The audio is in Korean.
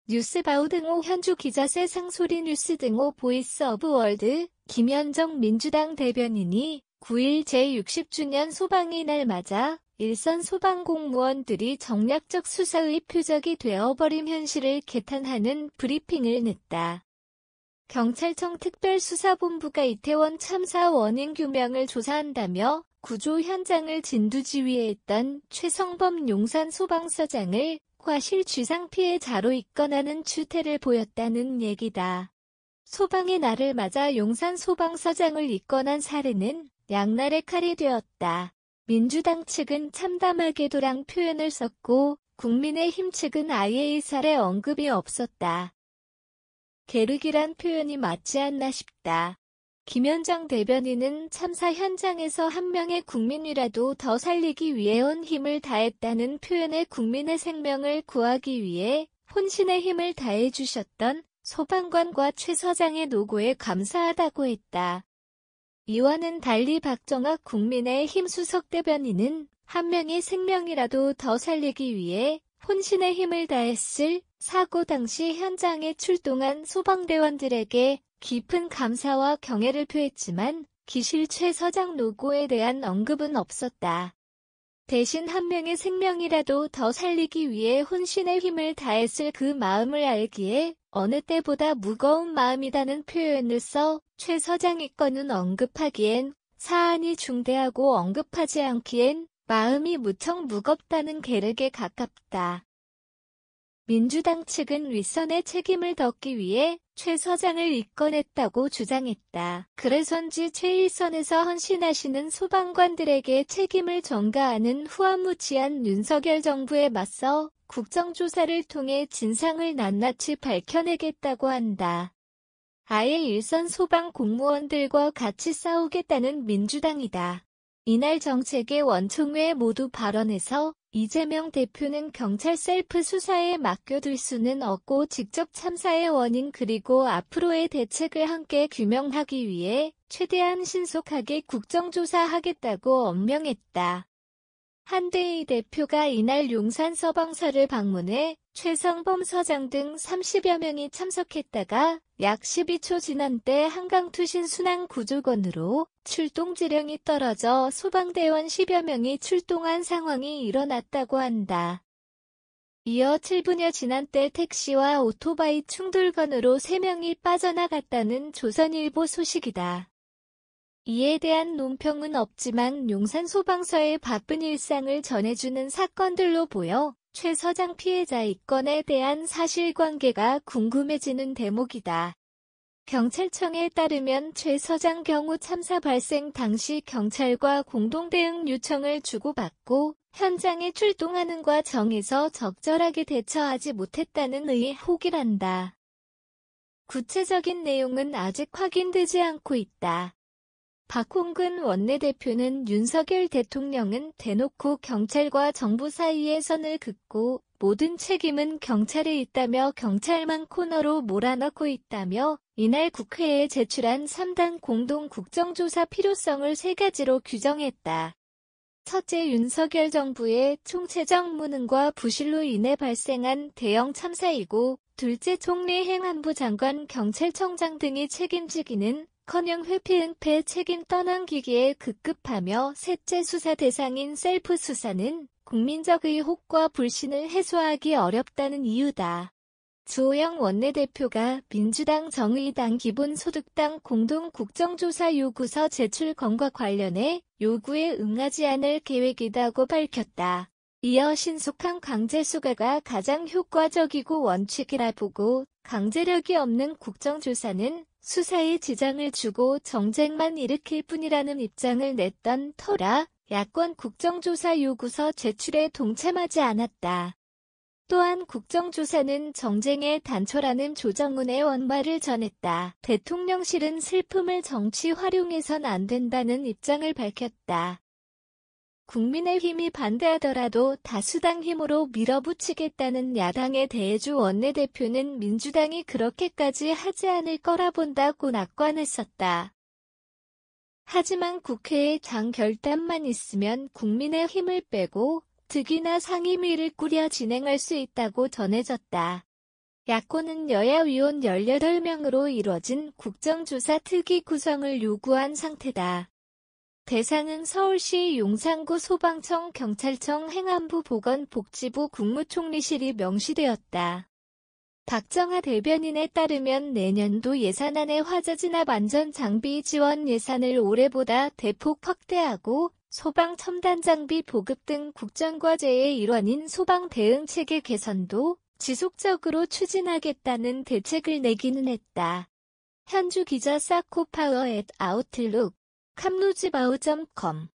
뉴스바우 등호 현주 기자 세상소리 뉴스 등호 보이스 오브 월드 김현정 민주당 대변인이 9일 제60주년 소방의 날 맞아 일선 소방공무원들이 정략적 수사의 표적이 되어버린 현실을 개탄하는 브리핑을 냈다. 경찰청 특별수사본부가 이태원 참사 원인 규명을 조사한다며 구조 현장을 진두지휘했던 최성범 용산소방서장을 과실쥐상 피해자로 입건하는 추태를 보였다는 얘기다. 소방의 날을 맞아 용산소방서장을 입건한 사례는 양날의 칼이 되었다. 민주당 측은 참담하게도랑 표현을 썼고 국민의힘 측은 아예 이 사례 언급이 없었다. 계륵이란 표현이 맞지 않나 싶다. 김현정 대변인은 참사 현장에서 한 명의 국민이라도 더 살리기 위해 온 힘을 다했다는 표현에 국민의 생명을 구하기 위해 혼신의 힘을 다해주셨던 소방관과 최 서장의 노고에 감사하다고 했다. 이와는 달리 박정학 국민의힘 수석 대변인은 한 명의 생명이라도 더 살리기 위해 혼신의 힘을 다했을 사고 당시 현장에 출동한 소방대원들에게 깊은 감사와 경애를 표했지만 기실 최 서장 노고에 대한 언급은 없었다. 대신 한 명의 생명이라도 더 살리기 위해 혼신의 힘을 다했을 그 마음을 알기에 어느 때보다 무거운 마음이라는 표현을 써 최 서장의 건은 언급하기엔 사안이 중대하고 언급하지 않기엔 마음이 무척 무겁다는 계륵에 가깝다. 민주당 측은 윗선의 책임을 덮기 위해 최 서장을 입건했다고 주장했다. 그래서인지 최일선에서 헌신하시는 소방관들에게 책임을 전가하는 후한무치한 윤석열 정부에 맞서 국정조사를 통해 진상을 낱낱이 밝혀내겠다고 한다. 아예 일선 소방 공무원들과 같이 싸우겠다는 민주당이다. 이날 정책의 원총회 모두 발언에서 이재명 대표는 경찰 셀프 수사에 맡겨둘 수는 없고 직접 참사의 원인 그리고 앞으로의 대책을 함께 규명하기 위해 최대한 신속하게 국정조사하겠다고 엄명했다. 한대희 대표가 이날 용산서방서를 방문해 최성범 서장 등 30여 명이 참석했다가 약 12초 지난 때 한강투신 순환구조건으로 출동 지령이 떨어져 소방대원 10여 명이 출동한 상황이 일어났다고 한다. 이어 7분여 지난 때 택시와 오토바이 충돌건으로 3명이 빠져나갔다는 조선일보 소식이다. 이에 대한 논평은 없지만 용산소방서의 바쁜 일상을 전해주는 사건들로 보여 최 서장 피해자 입건에 대한 사실관계가 궁금해지는 대목이다. 경찰청에 따르면 최 서장 경우 참사 발생 당시 경찰과 공동대응 요청을 주고받고 현장에 출동하는 과정에서 적절하게 대처하지 못했다는 의혹이란다. 구체적인 내용은 아직 확인되지 않고 있다. 박홍근 원내대표는 윤석열 대통령은 대놓고 경찰과 정부 사이의 선을 긋고 모든 책임은 경찰에 있다며 경찰만 코너로 몰아넣고 있다며 이날 국회에 제출한 3당 공동 국정조사 필요성을 3가지로 규정했다. 첫째, 윤석열 정부의 총체적 무능과 부실로 인해 발생한 대형 참사이고, 둘째, 총리 행안부 장관 경찰청장 등이 책임지기는 커녕 회피 은폐 책임 떠넘기기에 급급하며 셋째, 수사 대상인 셀프 수사는 국민적 의혹과 불신을 해소하기 어렵다는 이유다. 주호영 원내대표가 민주당 정의당 기본소득당 공동 국정조사 요구서 제출 건과 관련해 요구에 응하지 않을 계획이라고 밝혔다. 이어 신속한 강제 수가가 가장 효과적이고 원칙이라 보고 강제력이 없는 국정조사는 수사에 지장을 주고 정쟁만 일으킬 뿐이라는 입장을 냈던 터라 야권 국정조사 요구서 제출에 동참하지 않았다. 또한 국정조사는 정쟁의 단초라는 조정훈의 원말을 전했다. 대통령실은 슬픔을 정치 활용해선 안 된다는 입장을 밝혔다. 국민의힘이 반대하더라도 다수당 힘으로 밀어붙이겠다는 야당의 대해주 원내대표는 민주당이 그렇게까지 하지 않을 거라 본다고 낙관했었다. 하지만 국회에 당 결단만 있으면 국민의힘을 빼고 특위나 상임위를 꾸려 진행할 수 있다고 전해졌다. 야권은 여야위원 18명으로 이뤄진 국정조사 특위 구성을 요구한 상태다. 대상은 서울시 용산구 소방청, 경찰청, 행안부, 보건복지부, 국무총리실이 명시되었다. 박정하 대변인에 따르면 내년도 예산안의 화재 진압 안전 장비 지원 예산을 올해보다 대폭 확대하고 소방 첨단 장비 보급 등 국정과제의 일환인 소방 대응 체계 개선도 지속적으로 추진하겠다는 대책을 내기는 했다. 현주 기자 사코파워 @아웃룩, 캄루지바우.com